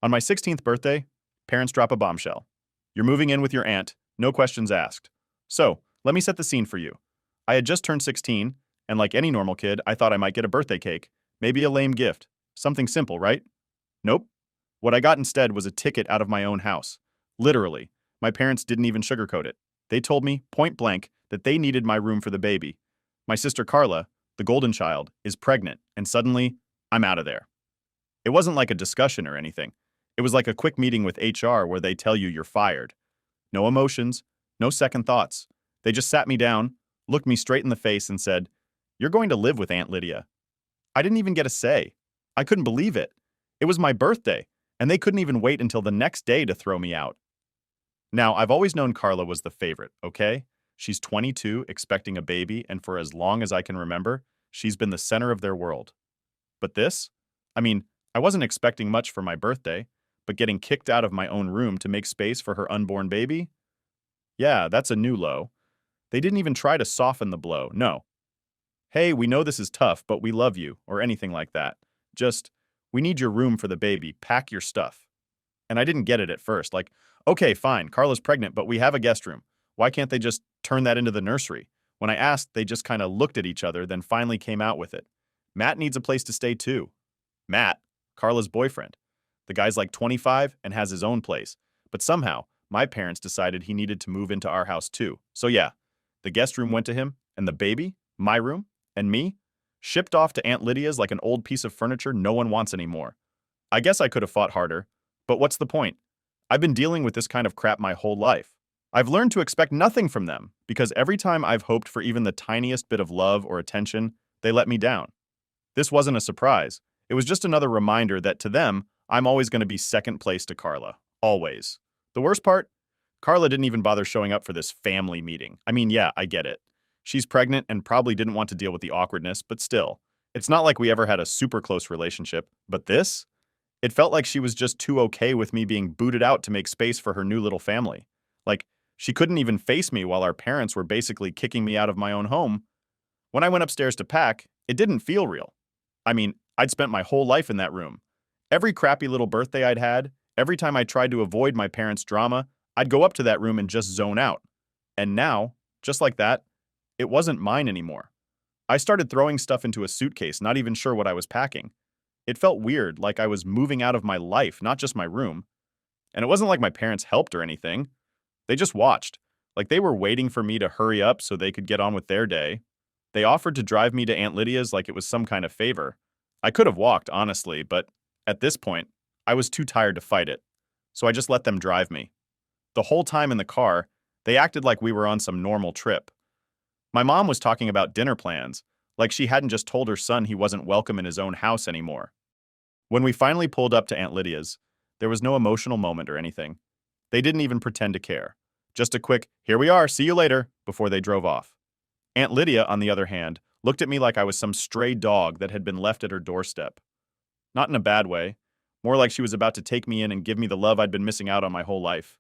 On my 16th birthday, parents drop a bombshell. You're moving in with your aunt, no questions asked. So, let me set the scene for you. I had just turned 16, and like any normal kid, I thought I might get a birthday cake, maybe a lame gift. Something simple, right? Nope. What I got instead was a ticket out of my own house. Literally. My parents didn't even sugarcoat it. They told me, point blank, that they needed my room for the baby. My sister Carla, the golden child, is pregnant, and suddenly, I'm out of there. It wasn't like a discussion or anything. It was like a quick meeting with HR where they tell you you're fired. No emotions, no second thoughts. They just sat me down, looked me straight in the face, and said, "You're going to live with Aunt Lydia." I didn't even get a say. I couldn't believe it. It was my birthday, and they couldn't even wait until the next day to throw me out. Now, I've always known Carla was the favorite, okay? She's 22, expecting a baby, and for as long as I can remember, she's been the center of their world. But this? I mean, I wasn't expecting much for my birthday, but getting kicked out of my own room to make space for her unborn baby? Yeah, that's a new low. They didn't even try to soften the blow, no. "Hey, we know this is tough, but we love you," or anything like that. Just, "We need your room for the baby, pack your stuff." And I didn't get it at first, like, "Okay, fine, Carla's pregnant, but we have a guest room. Why can't they just turn that into the nursery?" When I asked, they just kind of looked at each other, then finally came out with it. "Matt needs a place to stay too." Matt, Carla's boyfriend. The guy's like 25 and has his own place. But somehow, my parents decided he needed to move into our house too. So yeah, the guest room went to him, and the baby, my room, and me, shipped off to Aunt Lydia's like an old piece of furniture no one wants anymore. I guess I could have fought harder, but what's the point? I've been dealing with this kind of crap my whole life. I've learned to expect nothing from them, because every time I've hoped for even the tiniest bit of love or attention, they let me down. This wasn't a surprise. It was just another reminder that to them, I'm always going to be second place to Carla. Always. The worst part? Carla didn't even bother showing up for this family meeting. I mean, yeah, I get it. She's pregnant and probably didn't want to deal with the awkwardness, but still. It's not like we ever had a super close relationship, but this? It felt like she was just too okay with me being booted out to make space for her new little family. Like, she couldn't even face me while our parents were basically kicking me out of my own home. When I went upstairs to pack, it didn't feel real. I mean, I'd spent my whole life in that room. Every crappy little birthday I'd had, every time I tried to avoid my parents' drama, I'd go up to that room and just zone out. And now, just like that, it wasn't mine anymore. I started throwing stuff into a suitcase, not even sure what I was packing. It felt weird, like I was moving out of my life, not just my room. And it wasn't like my parents helped or anything. They just watched, like they were waiting for me to hurry up so they could get on with their day. They offered to drive me to Aunt Lydia's like it was some kind of favor. I could have walked, honestly, but at this point, I was too tired to fight it. So I just let them drive me. The whole time in the car, they acted like we were on some normal trip. My mom was talking about dinner plans, like she hadn't just told her son he wasn't welcome in his own house anymore. When we finally pulled up to Aunt Lydia's, there was no emotional moment or anything. They didn't even pretend to care. Just a quick, "Here we are, see you later," before they drove off. Aunt Lydia, on the other hand, looked at me like I was some stray dog that had been left at her doorstep. Not in a bad way, more like she was about to take me in and give me the love I'd been missing out on my whole life.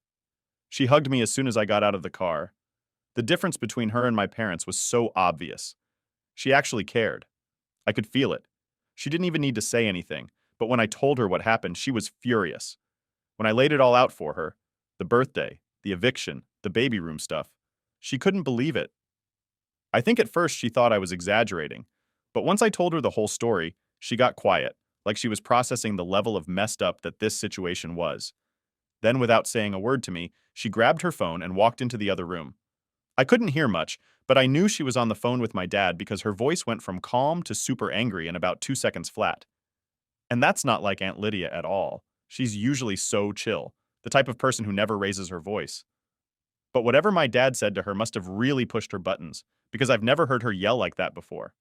She hugged me as soon as I got out of the car. The difference between her and my parents was so obvious. She actually cared. I could feel it. She didn't even need to say anything, but when I told her what happened, she was furious. When I laid it all out for her, the birthday, the eviction, the baby room stuff, she couldn't believe it. I think at first she thought I was exaggerating, but once I told her the whole story, she got quiet, like she was processing the level of messed up that this situation was. Then, without saying a word to me, she grabbed her phone and walked into the other room. I couldn't hear much, but I knew she was on the phone with my dad because her voice went from calm to super angry in about 2 seconds flat. And that's not like Aunt Lydia at all. She's usually so chill, the type of person who never raises her voice. But whatever my dad said to her must have really pushed her buttons, because I've never heard her yell like that before.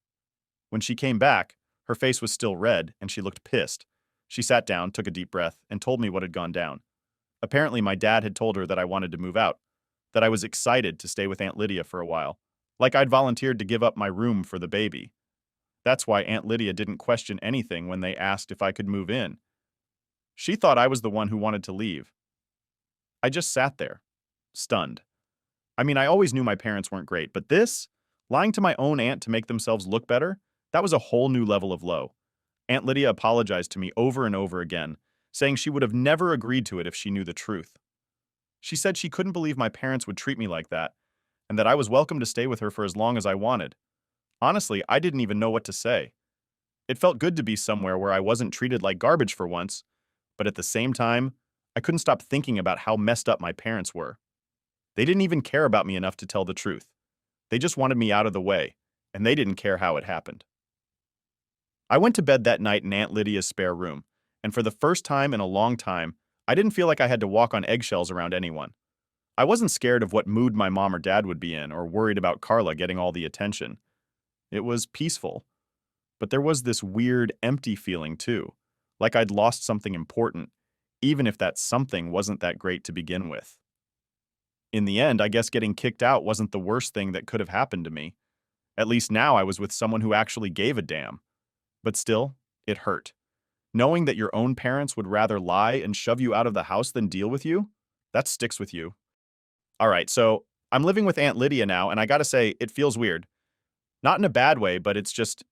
When she came back, her face was still red and she looked pissed. She sat down, took a deep breath, and told me what had gone down. Apparently, my dad had told her that I wanted to move out, that I was excited to stay with Aunt Lydia for a while, like I'd volunteered to give up my room for the baby. That's why Aunt Lydia didn't question anything when they asked if I could move in. She thought I was the one who wanted to leave. I just sat there, stunned. I mean, I always knew my parents weren't great, but this, lying to my own aunt to make themselves look better, that was a whole new level of low. Aunt Lydia apologized to me over and over again, saying she would have never agreed to it if she knew the truth. She said she couldn't believe my parents would treat me like that, and that I was welcome to stay with her for as long as I wanted. Honestly, I didn't even know what to say. It felt good to be somewhere where I wasn't treated like garbage for once, but at the same time, I couldn't stop thinking about how messed up my parents were. They didn't even care about me enough to tell the truth. They just wanted me out of the way, and they didn't care how it happened. I went to bed that night in Aunt Lydia's spare room, and for the first time in a long time, I didn't feel like I had to walk on eggshells around anyone. I wasn't scared of what mood my mom or dad would be in or worried about Carla getting all the attention. It was peaceful. But there was this weird, empty feeling too, like I'd lost something important, even if that something wasn't that great to begin with. In the end, I guess getting kicked out wasn't the worst thing that could have happened to me. At least now I was with someone who actually gave a damn. But still, it hurt. Knowing that your own parents would rather lie and shove you out of the house than deal with you, that sticks with you. All right, so I'm living with Aunt Lydia now, and I gotta say, it feels weird. Not in a bad way, but it's just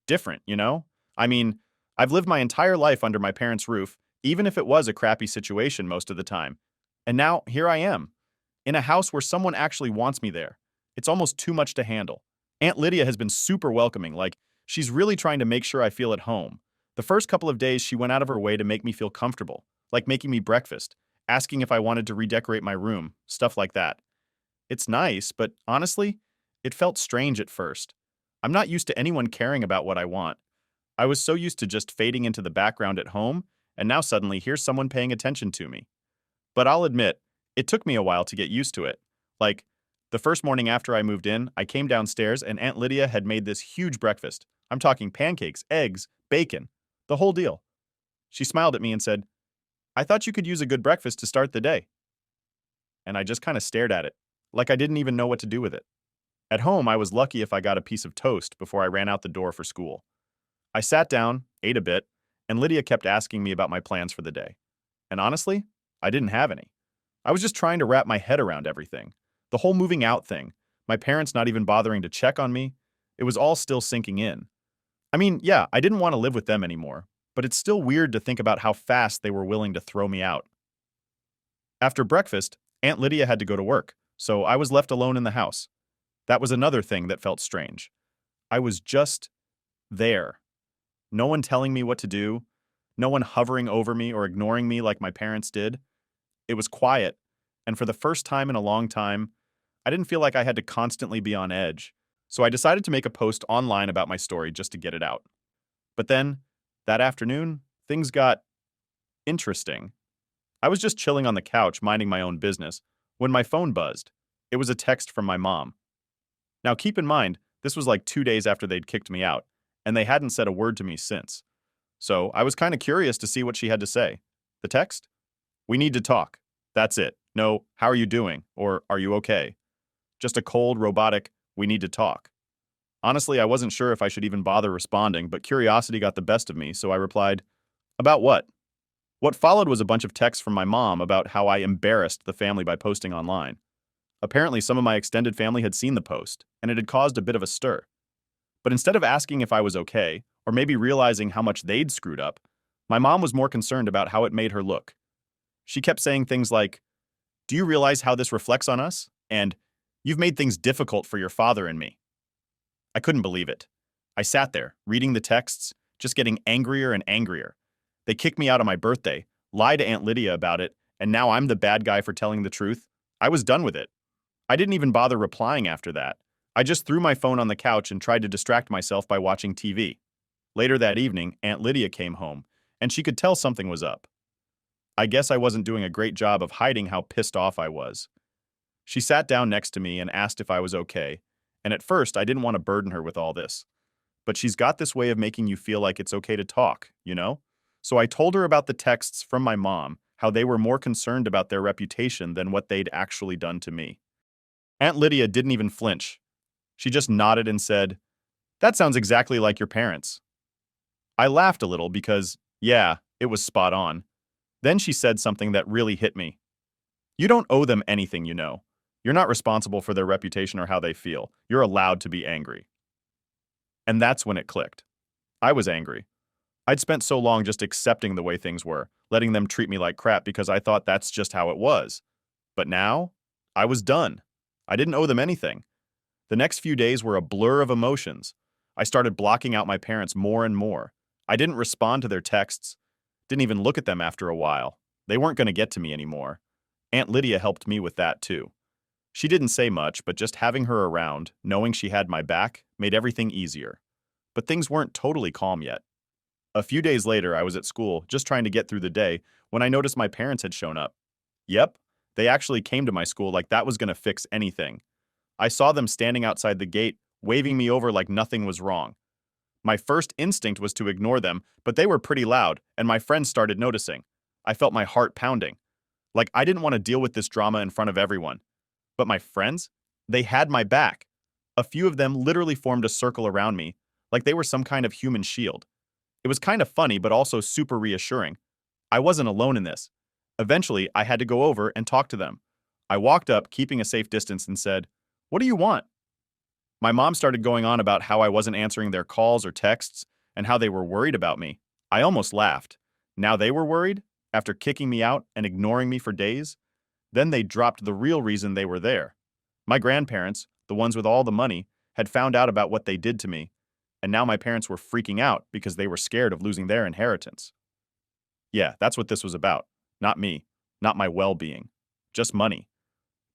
different, you know? I mean, I've lived my entire life under my parents' roof, even if it was a crappy situation most of the time. And now, here I am, in a house where someone actually wants me there. It's almost too much to handle. Aunt Lydia has been super welcoming, like, she's really trying to make sure I feel at home. The first couple of days, she went out of her way to make me feel comfortable, like making me breakfast, asking if I wanted to redecorate my room, stuff like that. It's nice, but honestly, it felt strange at first. I'm not used to anyone caring about what I want. I was so used to just fading into the background at home, and now suddenly here's someone paying attention to me. But I'll admit, it took me a while to get used to it. Like, the first morning after I moved in, I came downstairs and Aunt Lydia had made this huge breakfast. I'm talking pancakes, eggs, bacon, the whole deal. She smiled at me and said, "I thought you could use a good breakfast to start the day." And I just kind of stared at it, like I didn't even know what to do with it. At home, I was lucky if I got a piece of toast before I ran out the door for school. I sat down, ate a bit, and Lydia kept asking me about my plans for the day. And honestly, I didn't have any. I was just trying to wrap my head around everything. The whole moving out thing, my parents not even bothering to check on me, it was all still sinking in. I mean, yeah, I didn't want to live with them anymore, but it's still weird to think about how fast they were willing to throw me out. After breakfast, Aunt Lydia had to go to work, so I was left alone in the house. That was another thing that felt strange. I was just there. No one telling me what to do, no one hovering over me or ignoring me like my parents did. It was quiet, and for the first time in a long time, I didn't feel like I had to constantly be on edge. So I decided to make a post online about my story just to get it out. But then, that afternoon, things got interesting. I was just chilling on the couch, minding my own business, when my phone buzzed. It was a text from my mom. Now keep in mind, this was like 2 days after they'd kicked me out, and they hadn't said a word to me since. So I was kind of curious to see what she had to say. The text? "We need to talk. That's it. No, how are you doing? Or are you okay?" Just a cold, robotic, "we need to talk." Honestly, I wasn't sure if I should even bother responding, but curiosity got the best of me, so I replied, "About what?" What followed was a bunch of texts from my mom about how I embarrassed the family by posting online. Apparently, some of my extended family had seen the post, and it had caused a bit of a stir. But instead of asking if I was okay, or maybe realizing how much they'd screwed up, my mom was more concerned about how it made her look. She kept saying things like, "Do you realize how this reflects on us?" And, "You've made things difficult for your father and me." I couldn't believe it. I sat there, reading the texts, just getting angrier and angrier. They kicked me out on my birthday, lied to Aunt Lydia about it, and now I'm the bad guy for telling the truth. I was done with it. I didn't even bother replying after that. I just threw my phone on the couch and tried to distract myself by watching TV. Later that evening, Aunt Lydia came home, and she could tell something was up. I guess I wasn't doing a great job of hiding how pissed off I was. She sat down next to me and asked if I was okay, and at first I didn't want to burden her with all this. But she's got this way of making you feel like it's okay to talk, you know? So I told her about the texts from my mom, how they were more concerned about their reputation than what they'd actually done to me. Aunt Lydia didn't even flinch. She just nodded and said, "That sounds exactly like your parents." I laughed a little because, yeah, it was spot on. Then she said something that really hit me. "You don't owe them anything, you know. You're not responsible for their reputation or how they feel. You're allowed to be angry." And that's when it clicked. I was angry. I'd spent so long just accepting the way things were, letting them treat me like crap because I thought that's just how it was. But now, I was done. I didn't owe them anything. The next few days were a blur of emotions. I started blocking out my parents more and more. I didn't respond to their texts, didn't even look at them after a while. They weren't going to get to me anymore. Aunt Lydia helped me with that too. She didn't say much, but just having her around, knowing she had my back, made everything easier. But things weren't totally calm yet. A few days later, I was at school, just trying to get through the day, when I noticed my parents had shown up. Yep, they actually came to my school like that was going to fix anything. I saw them standing outside the gate, waving me over like nothing was wrong. My first instinct was to ignore them, but they were pretty loud, and my friends started noticing. I felt my heart pounding. Like I didn't want to deal with this drama in front of everyone. But my friends? They had my back. A few of them literally formed a circle around me, like they were some kind of human shield. It was kind of funny, but also super reassuring. I wasn't alone in this. Eventually, I had to go over and talk to them. I walked up, keeping a safe distance, and said, "What do you want?" My mom started going on about how I wasn't answering their calls or texts, and how they were worried about me. I almost laughed. Now they were worried? After kicking me out and ignoring me for days? Then they dropped the real reason they were there. My grandparents, the ones with all the money, had found out about what they did to me, and now my parents were freaking out because they were scared of losing their inheritance. Yeah, that's what this was about. Not me. Not my well-being. Just money.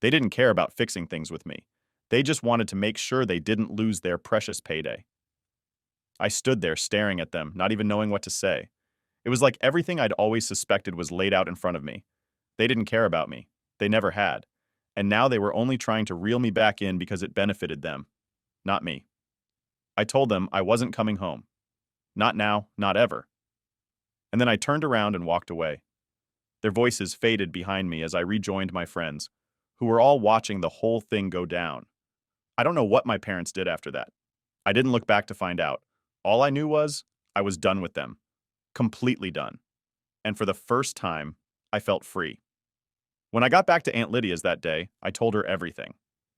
They didn't care about fixing things with me. They just wanted to make sure they didn't lose their precious payday. I stood there staring at them, not even knowing what to say. It was like everything I'd always suspected was laid out in front of me. They didn't care about me. They never had. And now they were only trying to reel me back in because it benefited them. Not me. I told them I wasn't coming home. Not now, not ever. And then I turned around and walked away. Their voices faded behind me as I rejoined my friends, who were all watching the whole thing go down. I don't know what my parents did after that. I didn't look back to find out. All I knew was I was done with them. Completely done. And for the first time, I felt free. When I got back to Aunt Lydia's that day, I told her everything.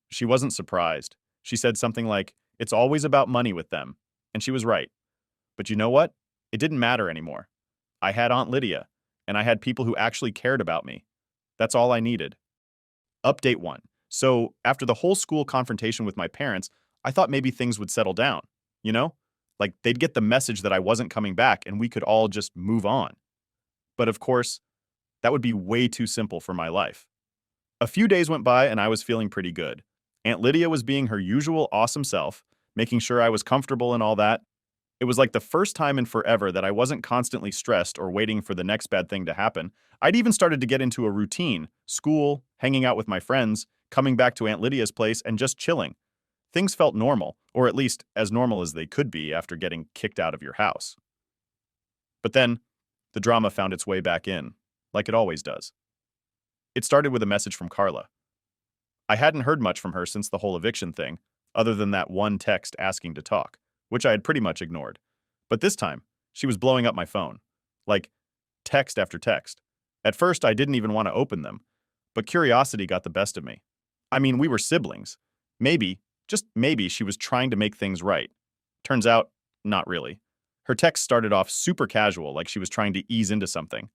She wasn't surprised. She said something like, "It's always about money with them." And she was right. But you know what? It didn't matter anymore. I had Aunt Lydia, and I had people who actually cared about me. That's all I needed. Update 1. So, after the whole school confrontation with my parents, I thought maybe things would settle down. You know? Like they'd get the message that I wasn't coming back and we could all just move on. But of course, that would be way too simple for my life. A few days went by and I was feeling pretty good. Aunt Lydia was being her usual awesome self, making sure I was comfortable and all that. It was like the first time in forever that I wasn't constantly stressed or waiting for the next bad thing to happen. I'd even started to get into a routine, school, hanging out with my friends, coming back to Aunt Lydia's place, and just chilling. Things felt normal, or at least as normal as they could be after getting kicked out of your house. But then, the drama found its way back in, like it always does. It started with a message from Carla. I hadn't heard much from her since the whole eviction thing, other than that one text asking to talk, which I had pretty much ignored. But this time, she was blowing up my phone. Like, text after text. At first, I didn't even want to open them, but curiosity got the best of me. I mean, we were siblings. Maybe, just maybe, she was trying to make things right. Turns out, not really. Her text started off super casual, like she was trying to ease into something.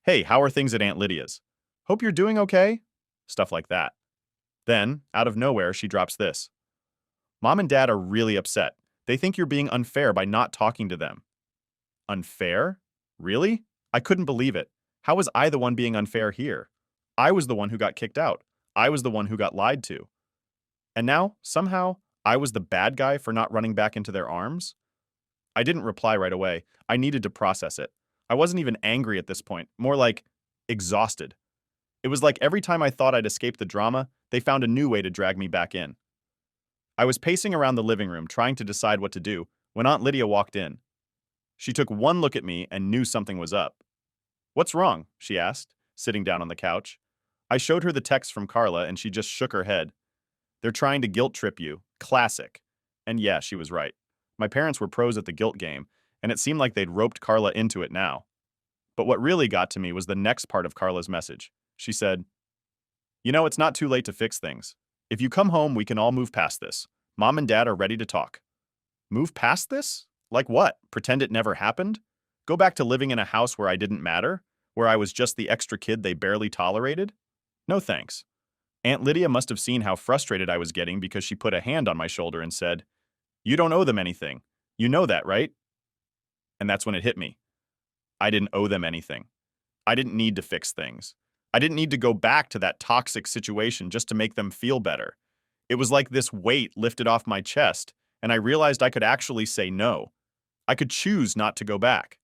"Hey, how are things at Aunt Lydia's? Hope you're doing okay?" Stuff like that. Then, out of nowhere, she drops this. "Mom and Dad are really upset. They think you're being unfair by not talking to them." Unfair? Really? I couldn't believe it. How was I the one being unfair here? I was the one who got kicked out. I was the one who got lied to. And now, somehow, I was the bad guy for not running back into their arms? I didn't reply right away. I needed to process it. I wasn't even angry at this point, more like exhausted. It was like every time I thought I'd escape the drama, they found a new way to drag me back in. I was pacing around the living room trying to decide what to do when Aunt Lydia walked in. She took one look at me and knew something was up. "What's wrong?" she asked, sitting down on the couch. I showed her the text from Carla and she just shook her head. "They're trying to guilt trip you. Classic." And yeah, she was right. My parents were pros at the guilt game, and it seemed like they'd roped Carla into it now. But what really got to me was the next part of Carla's message. She said, "You know, it's not too late to fix things. If you come home, we can all move past this. Mom and Dad are ready to talk." Move past this? Like what? Pretend it never happened? Go back to living in a house where I didn't matter? where I was just the extra kid they barely tolerated? No thanks. Aunt Lydia must have seen how frustrated I was getting because she put a hand on my shoulder and said, "You don't owe them anything. You know that, right?" And that's when it hit me. I didn't owe them anything. I didn't need to fix things. I didn't need to go back to that toxic situation just to make them feel better. It was like this weight lifted off my chest, and I realized I could actually say no. I could choose not to go back.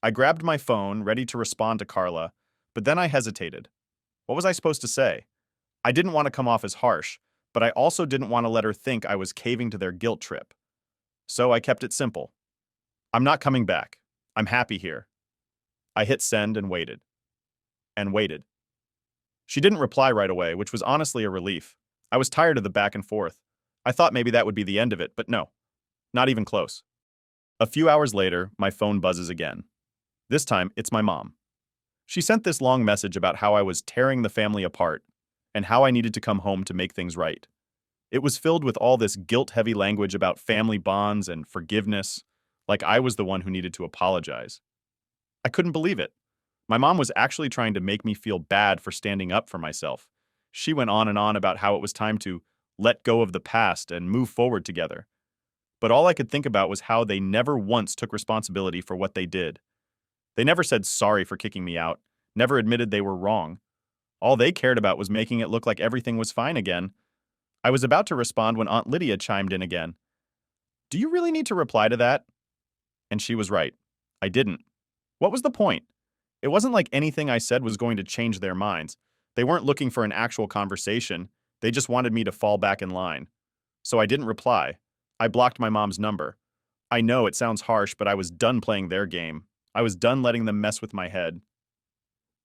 I grabbed my phone, ready to respond to Carla, but then I hesitated. What was I supposed to say? I didn't want to come off as harsh, but I also didn't want to let her think I was caving to their guilt trip. So I kept it simple. I'm not coming back. I'm happy here. I hit send and waited. And waited. She didn't reply right away, which was honestly a relief. I was tired of the back and forth. I thought maybe that would be the end of it, but no. Not even close. A few hours later, my phone buzzes again. This time, it's my mom. She sent this long message about how I was tearing the family apart and how I needed to come home to make things right. It was filled with all this guilt-heavy language about family bonds and forgiveness, like I was the one who needed to apologize. I couldn't believe it. My mom was actually trying to make me feel bad for standing up for myself. She went on and on about how it was time to let go of the past and move forward together. But all I could think about was how they never once took responsibility for what they did. They never said sorry for kicking me out, never admitted they were wrong. All they cared about was making it look like everything was fine again. I was about to respond when Aunt Lydia chimed in again. "Do you really need to reply to that?" And she was right. I didn't. What was the point? It wasn't like anything I said was going to change their minds. They weren't looking for an actual conversation. They just wanted me to fall back in line. So I didn't reply. I blocked my mom's number. I know it sounds harsh, but I was done playing their game. I was done letting them mess with my head.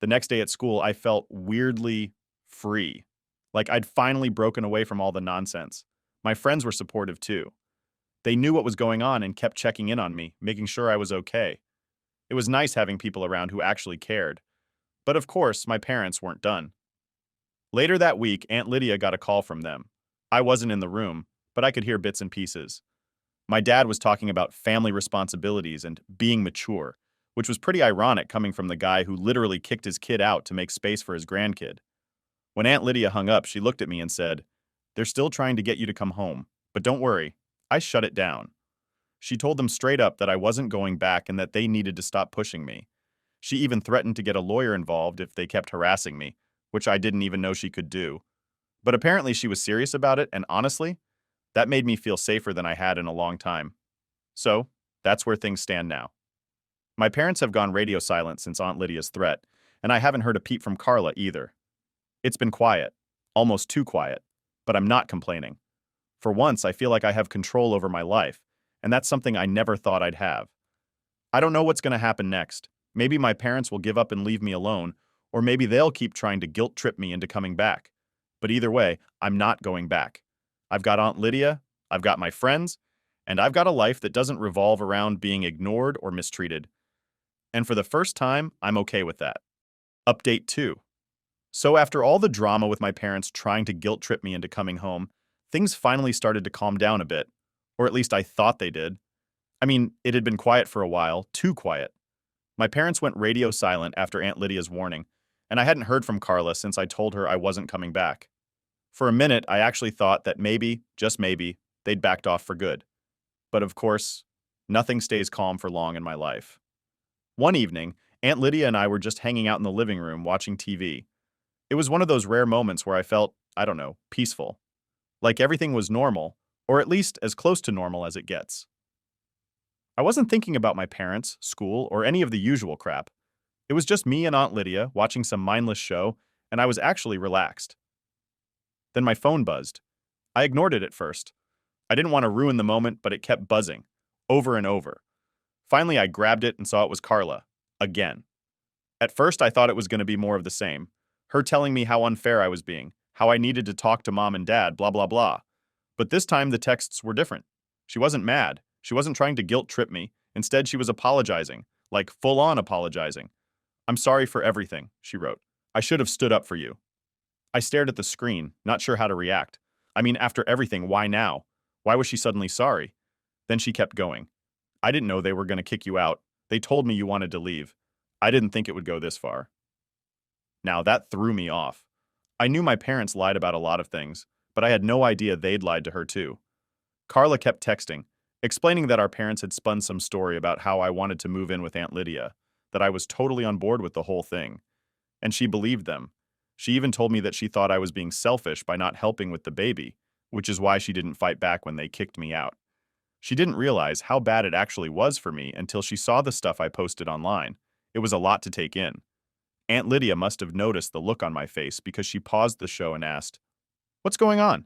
The next day at school, I felt weirdly free. Like I'd finally broken away from all the nonsense. My friends were supportive too. They knew what was going on and kept checking in on me, making sure I was okay. It was nice having people around who actually cared. But of course, my parents weren't done. Later that week, Aunt Lydia got a call from them. I wasn't in the room, but I could hear bits and pieces. My dad was talking about family responsibilities and being mature, which was pretty ironic coming from the guy who literally kicked his kid out to make space for his grandkid. When Aunt Lydia hung up, she looked at me and said, "They're still trying to get you to come home, but don't worry." I shut it down. She told them straight up that I wasn't going back and that they needed to stop pushing me. She even threatened to get a lawyer involved if they kept harassing me, which I didn't even know she could do. But apparently she was serious about it, and honestly, that made me feel safer than I had in a long time. So, that's where things stand now. My parents have gone radio silent since Aunt Lydia's threat, and I haven't heard a peep from Carla either. It's been quiet, almost too quiet, but I'm not complaining. For once, I feel like I have control over my life, and that's something I never thought I'd have. I don't know what's going to happen next. Maybe my parents will give up and leave me alone, or maybe they'll keep trying to guilt trip me into coming back. But either way, I'm not going back. I've got Aunt Lydia, I've got my friends, and I've got a life that doesn't revolve around being ignored or mistreated. And for the first time, I'm okay with that. Update 2. So after all the drama with my parents trying to guilt trip me into coming home, things finally started to calm down a bit. Or at least I thought they did. I mean, it had been quiet for a while, too quiet. My parents went radio silent after Aunt Lydia's warning, and I hadn't heard from Carla since I told her I wasn't coming back. For a minute, I actually thought that maybe, just maybe, they'd backed off for good. But of course, nothing stays calm for long in my life. One evening, Aunt Lydia and I were just hanging out in the living room watching TV. It was one of those rare moments where I felt, I don't know, peaceful. Like everything was normal, or at least as close to normal as it gets. I wasn't thinking about my parents, school, or any of the usual crap. It was just me and Aunt Lydia watching some mindless show, and I was actually relaxed. Then my phone buzzed. I ignored it at first. I didn't want to ruin the moment, but it kept buzzing, over and over. Finally, I grabbed it and saw it was Carla, again. At first, I thought it was going to be more of the same. Her telling me how unfair I was being, how I needed to talk to mom and dad, blah, blah, blah. But this time, the texts were different. She wasn't mad. She wasn't trying to guilt trip me. Instead, she was apologizing, like full-on apologizing. "I'm sorry for everything," she wrote. "I should have stood up for you." I stared at the screen, not sure how to react. I mean, after everything, why now? Why was she suddenly sorry? Then she kept going. "I didn't know they were going to kick you out. They told me you wanted to leave. I didn't think it would go this far. Now, that threw me off. I knew my parents lied about a lot of things, but I had no idea they'd lied to her too. Carla kept texting, explaining that our parents had spun some story about how I wanted to move in with Aunt Lydia, that I was totally on board with the whole thing. And she believed them. She even told me that she thought I was being selfish by not helping with the baby, which is why she didn't fight back when they kicked me out. She didn't realize how bad it actually was for me until she saw the stuff I posted online. It was a lot to take in. Aunt Lydia must have noticed the look on my face because she paused the show and asked, "What's going on?"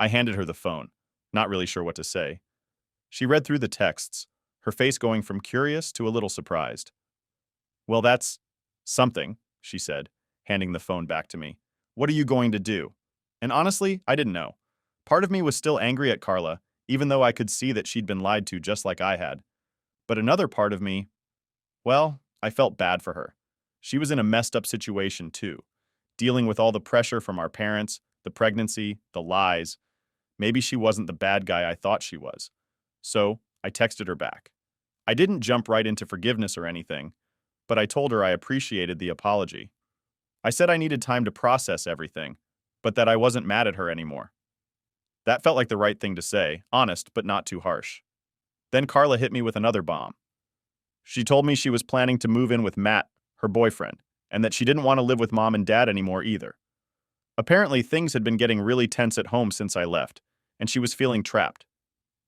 I handed her the phone, not really sure what to say. She read through the texts, her face going from curious to a little surprised. "Well, that's something," she said, handing the phone back to me. "What are you going to do?" And honestly, I didn't know. Part of me was still angry at Carla, even though I could see that she'd been lied to just like I had. But another part of me, well, I felt bad for her. She was in a messed up situation too, dealing with all the pressure from our parents, the pregnancy, the lies. Maybe she wasn't the bad guy I thought she was. So, I texted her back. I didn't jump right into forgiveness or anything, but I told her I appreciated the apology. I said I needed time to process everything, but that I wasn't mad at her anymore. That felt like the right thing to say, honest but not too harsh. Then Carla hit me with another bomb. She told me she was planning to move in with Matt, her boyfriend, and that she didn't want to live with mom and dad anymore either. Apparently, things had been getting really tense at home since I left, and she was feeling trapped.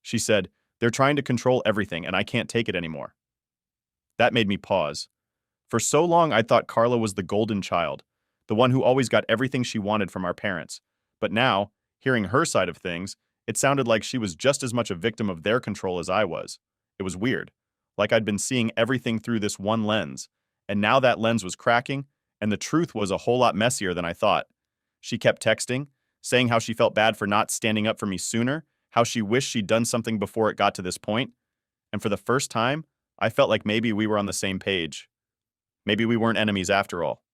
She said, "They're trying to control everything, and I can't take it anymore." That made me pause. For so long, I thought Carla was the golden child, the one who always got everything she wanted from our parents. But now, hearing her side of things, it sounded like she was just as much a victim of their control as I was. It was weird, like I'd been seeing everything through this one lens, and now that lens was cracking, and the truth was a whole lot messier than I thought. She kept texting, saying how she felt bad for not standing up for me sooner, how she wished she'd done something before it got to this point, and for the first time, I felt like maybe we were on the same page. Maybe we weren't enemies after all.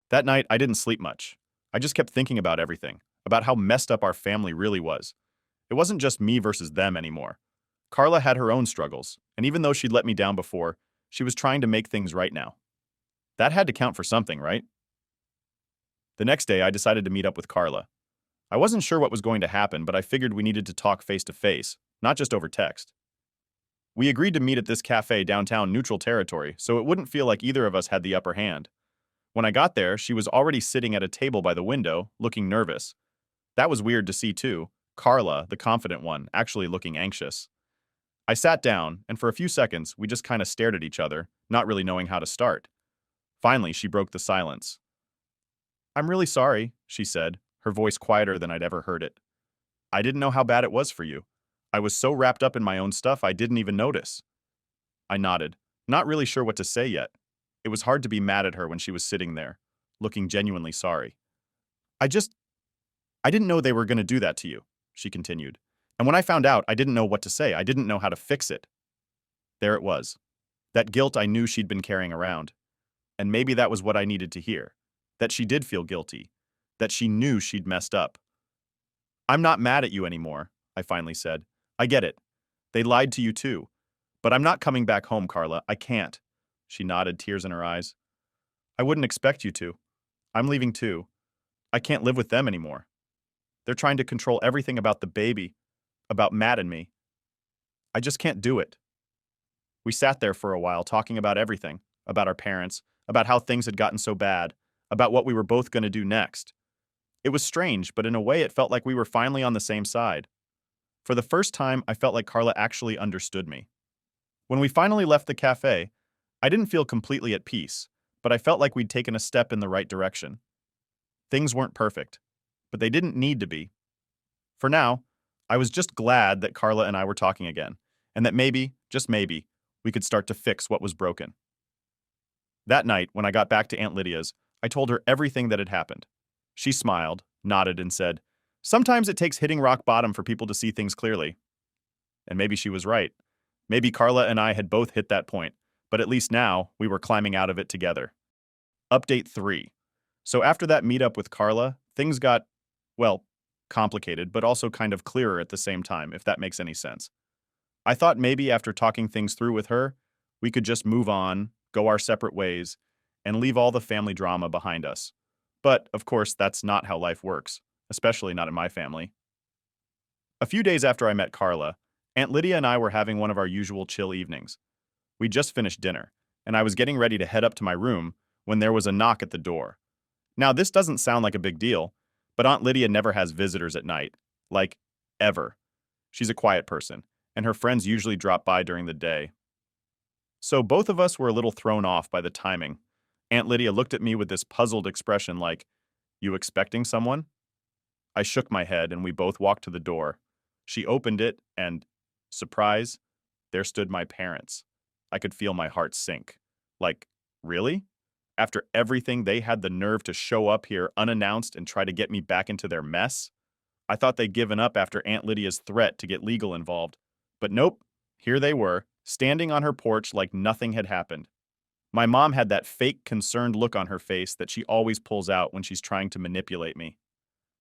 That night, I didn't sleep much. I just kept thinking about everything, about how messed up our family really was. It wasn't just me versus them anymore. Carla had her own struggles, and even though she'd let me down before, she was trying to make things right now. That had to count for something, right? The next day, I decided to meet up with Carla. I wasn't sure what was going to happen, but I figured we needed to talk face to face, not just over text. We agreed to meet at this cafe downtown Neutral Territory, so it wouldn't feel like either of us had the upper hand. When I got there, she was already sitting at a table by the window, looking nervous. That was weird to see too, Carla, the confident one, actually looking anxious. I sat down, and for a few seconds, we just kind of stared at each other, not really knowing how to start. Finally, she broke the silence. "I'm really sorry," she said, her voice quieter than I'd ever heard it. "I didn't know how bad it was for you. I was so wrapped up in my own stuff I didn't even notice." I nodded, not really sure what to say yet. It was hard to be mad at her when she was sitting there, looking genuinely sorry. I just, I didn't know they were going to do that to you," she continued. "And when I found out, I didn't know what to say. I didn't know how to fix it." There it was. That guilt I knew she'd been carrying around. And maybe that was what I needed to hear. That she did feel guilty. That she knew she'd messed up. "I'm not mad at you anymore," I finally said. "I get it. They lied to you too. But I'm not coming back home, Carla. I can't." She nodded, tears in her eyes. "I wouldn't expect you to. I'm leaving too. I can't live with them anymore. They're trying to control everything about the baby, about Matt and me. I just can't do it." We sat there for a while talking about everything, about our parents, about how things had gotten so bad, about what we were both going to do next. It was strange, but in a way it felt like we were finally on the same side. For the first time, I felt like Carla actually understood me. When we finally left the cafe, I didn't feel completely at peace, but I felt like we'd taken a step in the right direction. Things weren't perfect, but they didn't need to be. For now, I was just glad that Carla and I were talking again, and that maybe, just maybe, we could start to fix what was broken. That night, when I got back to Aunt Lydia's, I told her everything that had happened. She smiled, nodded, and said, "Sometimes it takes hitting rock bottom for people to see things clearly." And maybe she was right. Maybe Carla and I had both hit that point, but at least now we were climbing out of it together. Update 3. So after that meetup with Carla, things got, well, complicated, but also kind of clearer at the same time, if that makes any sense. I thought maybe after talking things through with her, we could just move on, go our separate ways, and leave all the family drama behind us. But, of course, that's not how life works, especially not in my family. A few days after I met Carla, Aunt Lydia and I were having one of our usual chill evenings. We just finished dinner, and I was getting ready to head up to my room when there was a knock at the door. Now, this doesn't sound like a big deal, but Aunt Lydia never has visitors at night. Like, ever. She's a quiet person, and her friends usually drop by during the day. So both of us were a little thrown off by the timing. Aunt Lydia looked at me with this puzzled expression like, "You expecting someone?" I shook my head, and we both walked to the door. She opened it, and, surprise, there stood my parents. I could feel my heart sink. Like, really? After everything, they had the nerve to show up here unannounced and try to get me back into their mess? I thought they'd given up after Aunt Lydia's threat to get legal involved. But nope, here they were, standing on her porch like nothing had happened. My mom had that fake, concerned look on her face that she always pulls out when she's trying to manipulate me.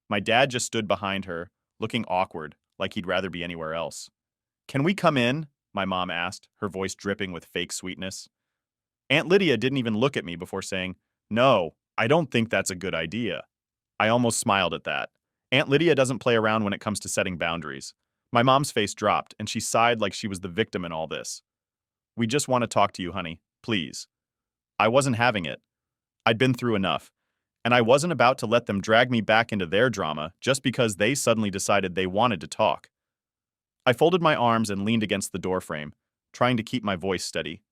My dad just stood behind her, looking awkward, like he'd rather be anywhere else. "Can we come in?" my mom asked, her voice dripping with fake sweetness. Aunt Lydia didn't even look at me before saying, "No, I don't think that's a good idea." I almost smiled at that. Aunt Lydia doesn't play around when it comes to setting boundaries. My mom's face dropped, and she sighed like she was the victim in all this. "We just want to talk to you, honey. Please." I wasn't having it. I'd been through enough, and I wasn't about to let them drag me back into their drama just because they suddenly decided they wanted to talk. I folded my arms and leaned against the doorframe, trying to keep my voice steady.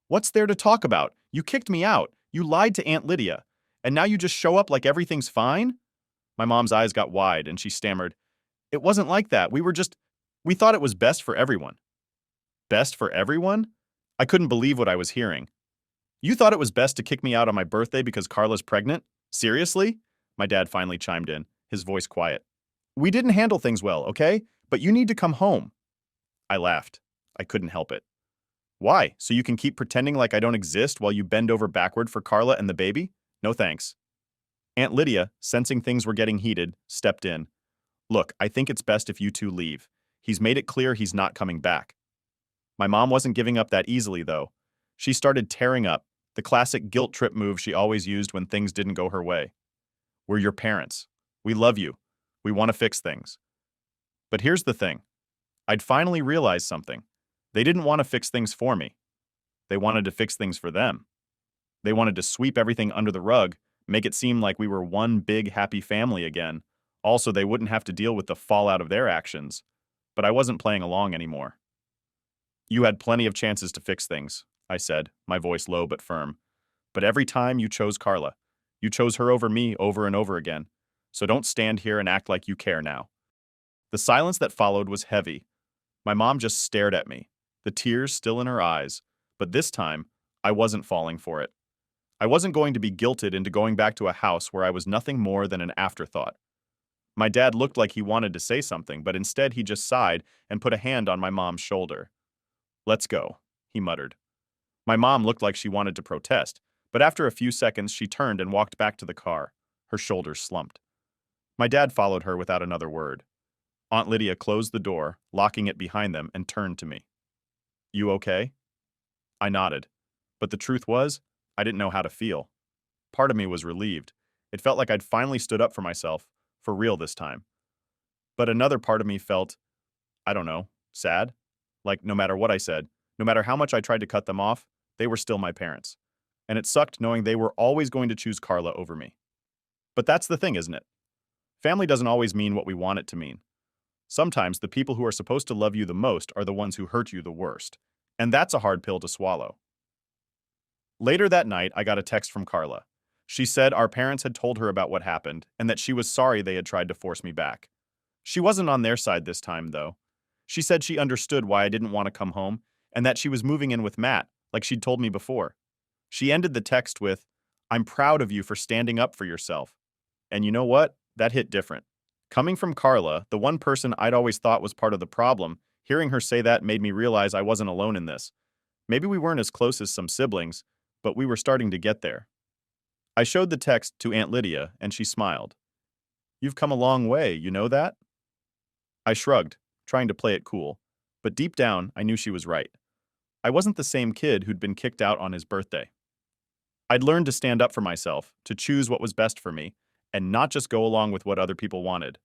"What's there to talk about? You kicked me out. You lied to Aunt Lydia. And now you just show up like everything's fine?" My mom's eyes got wide, and she stammered, "It wasn't like that. We thought it was best for everyone." Best for everyone? I couldn't believe what I was hearing. "You thought it was best to kick me out on my birthday because Carla's pregnant? Seriously?" My dad finally chimed in, his voice quiet. "We didn't handle things well, okay? But you need to come home." I laughed. I couldn't help it. "Why? So you can keep pretending like I don't exist while you bend over backward for Carla and the baby? No thanks." Aunt Lydia, sensing things were getting heated, stepped in. "Look, I think it's best if you two leave. He's made it clear he's not coming back." My mom wasn't giving up that easily, though. She started tearing up, the classic guilt trip move she always used when things didn't go her way. "We're your parents. We love you. We want to fix things." But here's the thing. I'd finally realized something. They didn't want to fix things for me. They wanted to fix things for them. They wanted to sweep everything under the rug, make it seem like we were one big happy family again. Also, they wouldn't have to deal with the fallout of their actions. But I wasn't playing along anymore. "You had plenty of chances to fix things," I said, my voice low but firm. "But every time you chose Carla. You chose her over me over and over again. So don't stand here and act like you care now." The silence that followed was heavy. My mom just stared at me, the tears still in her eyes, but this time, I wasn't falling for it. I wasn't going to be guilted into going back to a house where I was nothing more than an afterthought. My dad looked like he wanted to say something, but instead he just sighed and put a hand on my mom's shoulder. "Let's go," he muttered. My mom looked like she wanted to protest, but after a few seconds she turned and walked back to the car. Her shoulders slumped. My dad followed her without another word. Aunt Lydia closed the door, locking it behind them, and turned to me. "You okay?" I nodded. But the truth was, I didn't know how to feel. Part of me was relieved. It felt like I'd finally stood up for myself, for real this time. But another part of me felt, I don't know, sad. Like no matter what I said, no matter how much I tried to cut them off, they were still my parents. And it sucked knowing they were always going to choose Carla over me. But that's the thing, isn't it? Family doesn't always mean what we want it to mean. Sometimes the people who are supposed to love you the most are the ones who hurt you the worst. And that's a hard pill to swallow. Later that night, I got a text from Carla. She said our parents had told her about what happened and that she was sorry they had tried to force me back. She wasn't on their side this time, though. She said she understood why I didn't want to come home and that she was moving in with Matt, like she'd told me before. She ended the text with, "I'm proud of you for standing up for yourself." And you know what? That hit different. Coming from Carla, the one person I'd always thought was part of the problem, hearing her say that made me realize I wasn't alone in this. Maybe we weren't as close as some siblings, but we were starting to get there. I showed the text to Aunt Lydia, and she smiled. "You've come a long way, you know that?" I shrugged, trying to play it cool, but deep down, I knew she was right. I wasn't the same kid who'd been kicked out on his birthday. I'd learned to stand up for myself, to choose what was best for me, and not just go along with what other people wanted.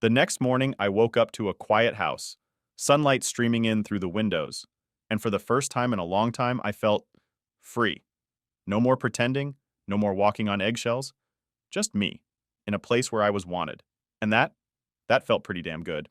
The next morning, I woke up to a quiet house, sunlight streaming in through the windows, and for the first time in a long time, I felt free. No more pretending, no more walking on eggshells, just me, in a place where I was wanted. And that felt pretty damn good.